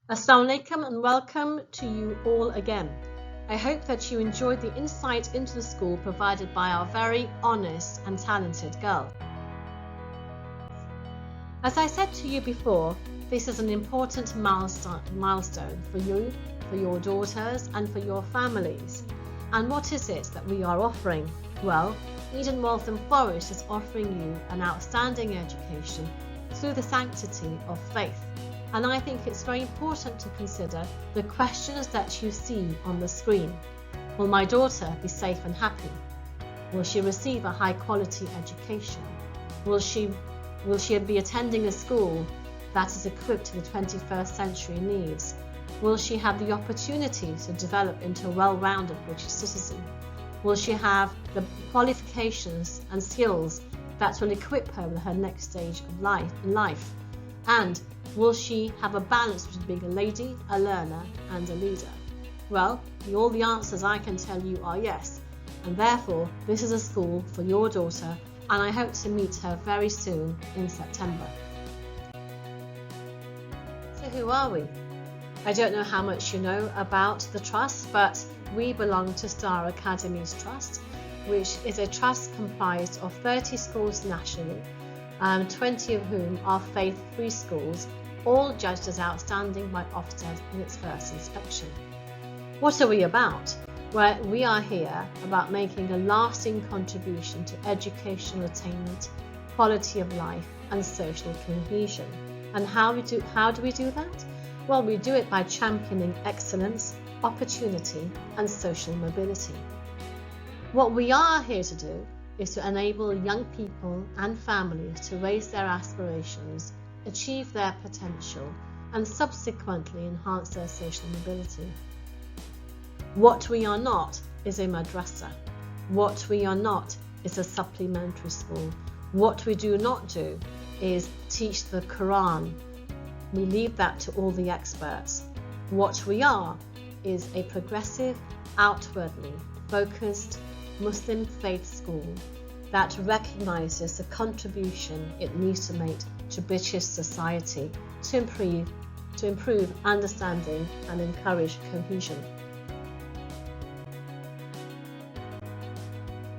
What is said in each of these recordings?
Assalamu alaikum and welcome to you all again. I hope that you enjoyed the insight into the school provided by our very honest and talented girl. As I said to you before, this is an important milestone for you, for your daughters and for your families. And what is it that we are offering? Well, Eden Waltham Forest is offering you an outstanding education through the sanctity of faith. And I think it's very important to consider the questions that you see on the screen. Will my daughter be safe and happy? Will she receive a high quality education? Will she be attending a school that is equipped to the 21st century needs? Will she have the opportunity to develop into a well-rounded British citizen? Will she have the qualifications and skills that will equip her with her next stage of life? And will she have a balance between being a lady, a learner and a leader? Well, all the answers I can tell you are yes, and therefore this is a school for your daughter, and I hope to meet her very soon in September. So who are we? I don't know how much you know about the Trust, but we belong to Star Academies Trust, which is a trust comprised of 30 schools nationally, 20 of whom are faith-free schools, all judged as outstanding by Ofsted in its first inspection. What are we about? Well, we are here about making a lasting contribution to educational attainment, quality of life and social cohesion. And how do we do that? Well, we do it by championing excellence, opportunity and social mobility. What we are here to do is to enable young people and families to raise their aspirations, achieve their potential, and subsequently enhance their social mobility. What we are not is a madrasa. What we are not is a supplementary school. What we do not do is teach the Quran. We leave that to all the experts. What we are is a progressive, outwardly focused Muslim faith school that recognises the contribution it needs to make to British society to improve understanding and encourage cohesion.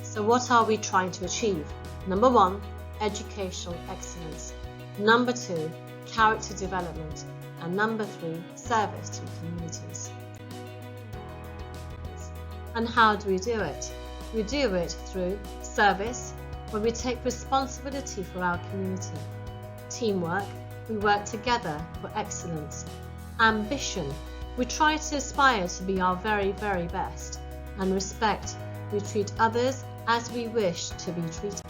So what are we trying to achieve? Number 1, educational excellence. Number 2, character development. And number 3, service to communities. And how do we do it? We do it through service, where we take responsibility for our community. Teamwork, we work together for excellence. Ambition, we try to aspire to be our very, very best. And respect, we treat others as we wish to be treated.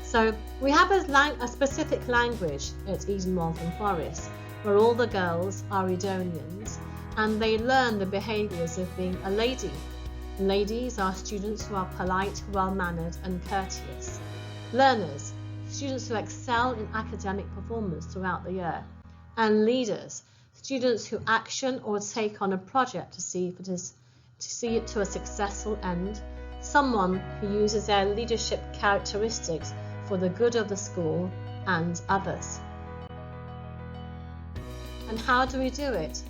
So we have a specific language at Eden Waltham Forest, where all the girls are Edonians and they learn the behaviours of being a lady. Ladies are students who are polite, well-mannered and courteous. Learners, students who excel in academic performance throughout the year. And leaders, students who action or take on a project to see it to a successful end, someone who uses their leadership characteristics for the good of the school and others. And how do we do it?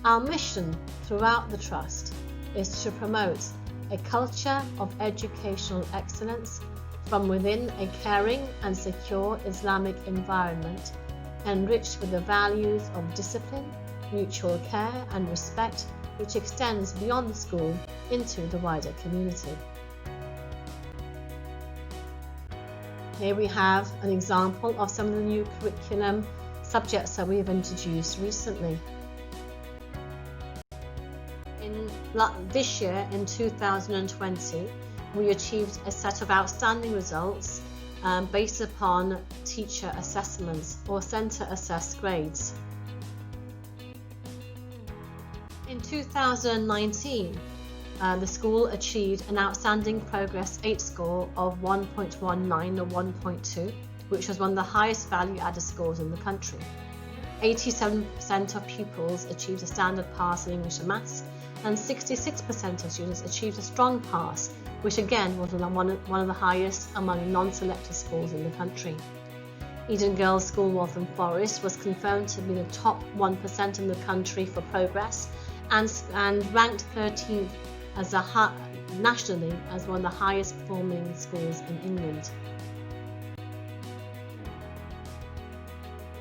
Our mission throughout the Trust is to promote a culture of educational excellence from within a caring and secure Islamic environment, enriched with the values of discipline, mutual care and respect, which extends beyond the school into the wider community. Here we have an example of some of the new curriculum subjects that we have introduced recently. This year, in 2020, we achieved a set of outstanding results based upon teacher assessments or centre assessed grades. In 2019, the school achieved an outstanding Progress 8 score of 1.19 or 1.2, which was one of the highest value-added scores in the country. 87% of pupils achieved a standard pass in English and Maths, and 66% of students achieved a strong pass, which again was one of the highest among non-selected schools in the country. Eden Girls School Waltham Forest was confirmed to be the top 1% in the country for progress and ranked 13th as nationally as one of the highest performing schools in England.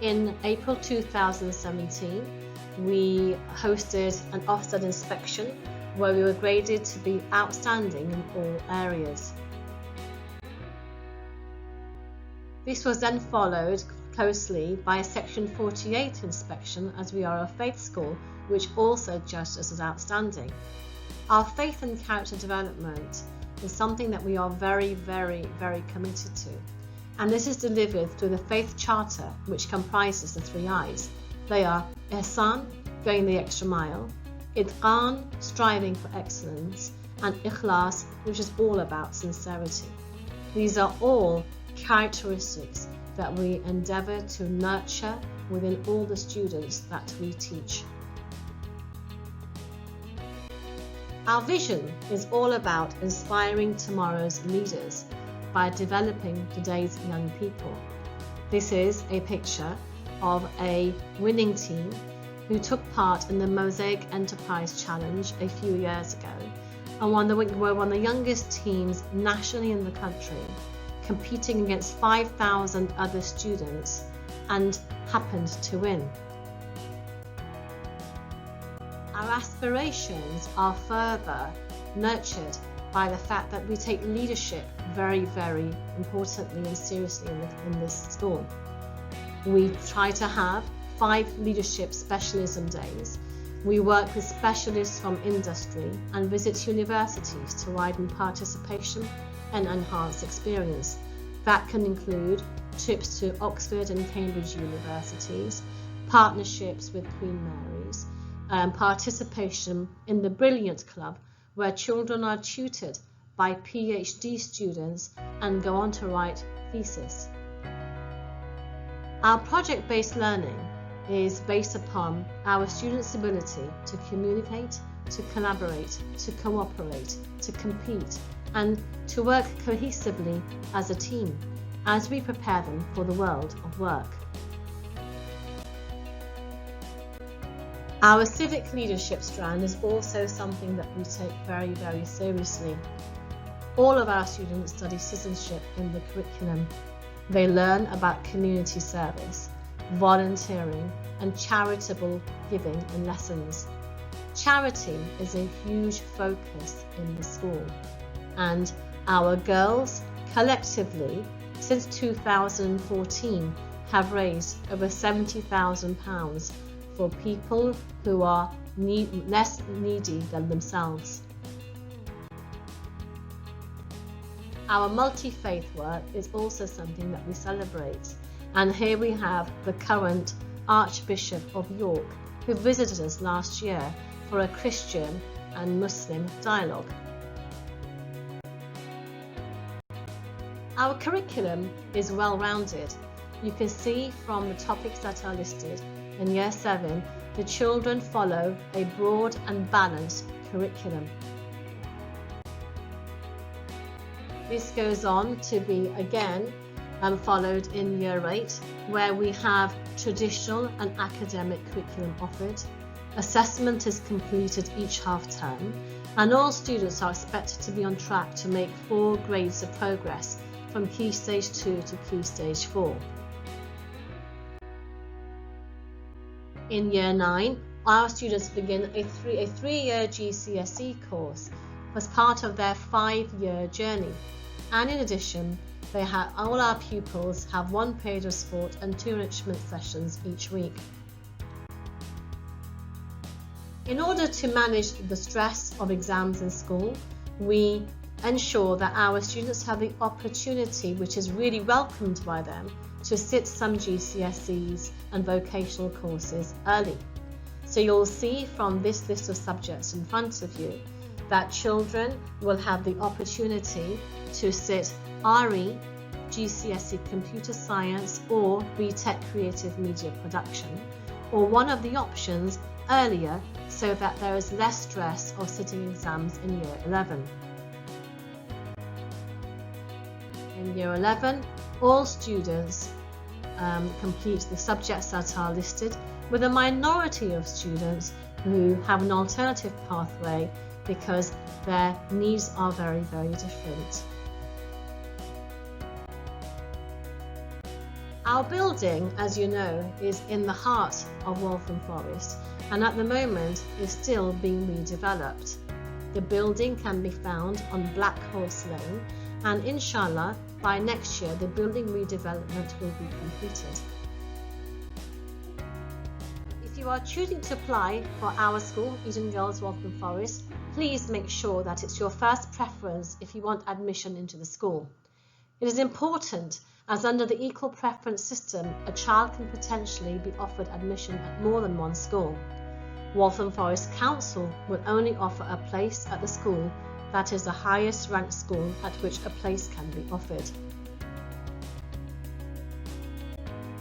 In April 2017, we hosted an Ofsted inspection where we were graded to be outstanding in all areas. This was then followed closely by a Section 48 inspection, as we are a faith school, which also judged us as outstanding. Our faith and character development is something that we are very, very, very committed to. And this is delivered through the Faith Charter, which comprises the 3 I's. They are Ihsan, going the extra mile, Itqan, striving for excellence, and Ikhlas, which is all about sincerity. These are all characteristics that we endeavour to nurture within all the students that we teach. Our vision is all about inspiring tomorrow's leaders by developing today's young people. This is a picture of a winning team who took part in the Mosaic Enterprise Challenge a few years ago and were one of the youngest teams nationally in the country, competing against 5,000 other students, and happened to win. Our aspirations are further nurtured by the fact that we take leadership very, very importantly and seriously in this school. We try to have 5 leadership specialism days. We work with specialists from industry and visit universities to widen participation and enhance experience. That can include trips to Oxford and Cambridge universities, partnerships with Queen Mary's, participation in the Brilliant Club, where children are tutored by PhD students and go on to write thesis. Our project-based learning is based upon our students' ability to communicate, to collaborate, to cooperate, to compete, and to work cohesively as a team as we prepare them for the world of work. Our civic leadership strand is also something that we take very, very seriously. All of our students study citizenship in the curriculum. They learn about community service, volunteering, and charitable giving in lessons. Charity is a huge focus in the school, and our girls collectively since 2014 have raised over £70,000 for people who are less needy than themselves. Our multi-faith work is also something that we celebrate, and here we have the current Archbishop of York, who visited us last year for a Christian and Muslim dialogue. Our curriculum is well-rounded. You can see from the topics that are listed in Year 7, the children follow a broad and balanced curriculum. This goes on to be again followed in Year 8, where we have traditional and academic curriculum offered. Assessment is completed each half term, and all students are expected to be on track to make 4 grades of progress from Key Stage 2 to Key Stage 4. In Year 9, our students begin a 3-year GCSE course as part of their 5-year journey, and in addition, all our pupils have 1 period of sport and 2 enrichment sessions each week. In order to manage the stress of exams in school, we ensure that our students have the opportunity, which is really welcomed by them, to sit some GCSEs and vocational courses early. So you'll see from this list of subjects in front of you that children will have the opportunity to sit RE, GCSE Computer Science, or BTEC Creative Media Production, or one of the options earlier, so that there is less stress of sitting exams in Year 11. In Year 11, all students complete the subjects that are listed, with a minority of students who have an alternative pathway because their needs are very, very different. Our building, as you know, is in the heart of Waltham Forest and at the moment is still being redeveloped. The building can be found on Black Horse Lane, and inshallah by next year the building redevelopment will be completed. If you are choosing to apply for our school, Eden Girls Waltham Forest, please make sure that it's your first preference if you want admission into the school. It is important, as under the equal preference system, a child can potentially be offered admission at more than one school. Waltham Forest Council will only offer a place at the school that is the highest ranked school at which a place can be offered.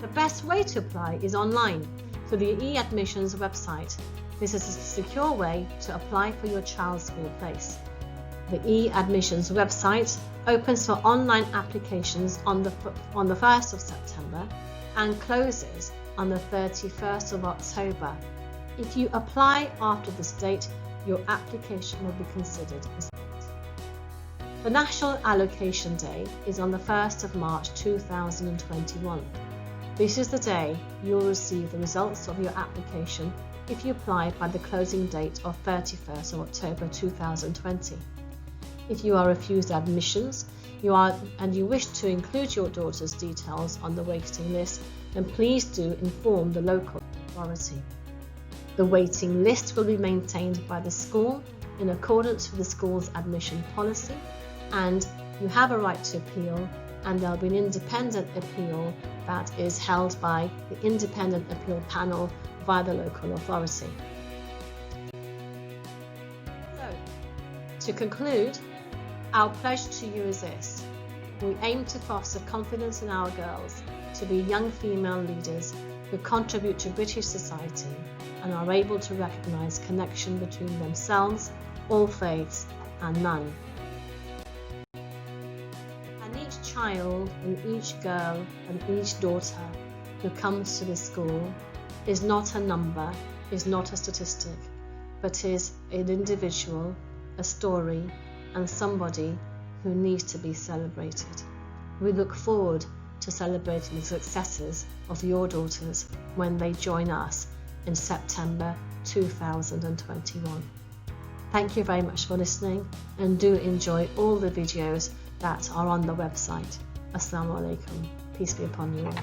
The best way to apply is online, through the e-admissions website. This is a secure way to apply for your child's school place. The e-admissions website opens for online applications on the 1st of September and closes on the 31st of October. If you apply after this date, your application will be considered as The National Allocation Day is on the 1st of March 2021. This is the day you will receive the results of your application if you applied by the closing date of 31st of October 2020. If you are refused admissions and you wish to include your daughter's details on the waiting list, then please do inform the local authority. The waiting list will be maintained by the school in accordance with the school's admission policy, and you have a right to appeal, and there will be an independent appeal that is held by the Independent Appeal Panel via the local authority. So, to conclude, our pledge to you is this. We aim to foster confidence in our girls to be young female leaders who contribute to British society and are able to recognise connection between themselves, all faiths and none. And each child and each girl and each daughter who comes to this school is not a number, is not a statistic, but is an individual, a story, and somebody who needs to be celebrated. We look forward to celebrating the successes of your daughters when they join us in September 2021. Thank you very much for listening, and do enjoy all the videos that are on the website. Assalamu alaikum. Peace be upon you all.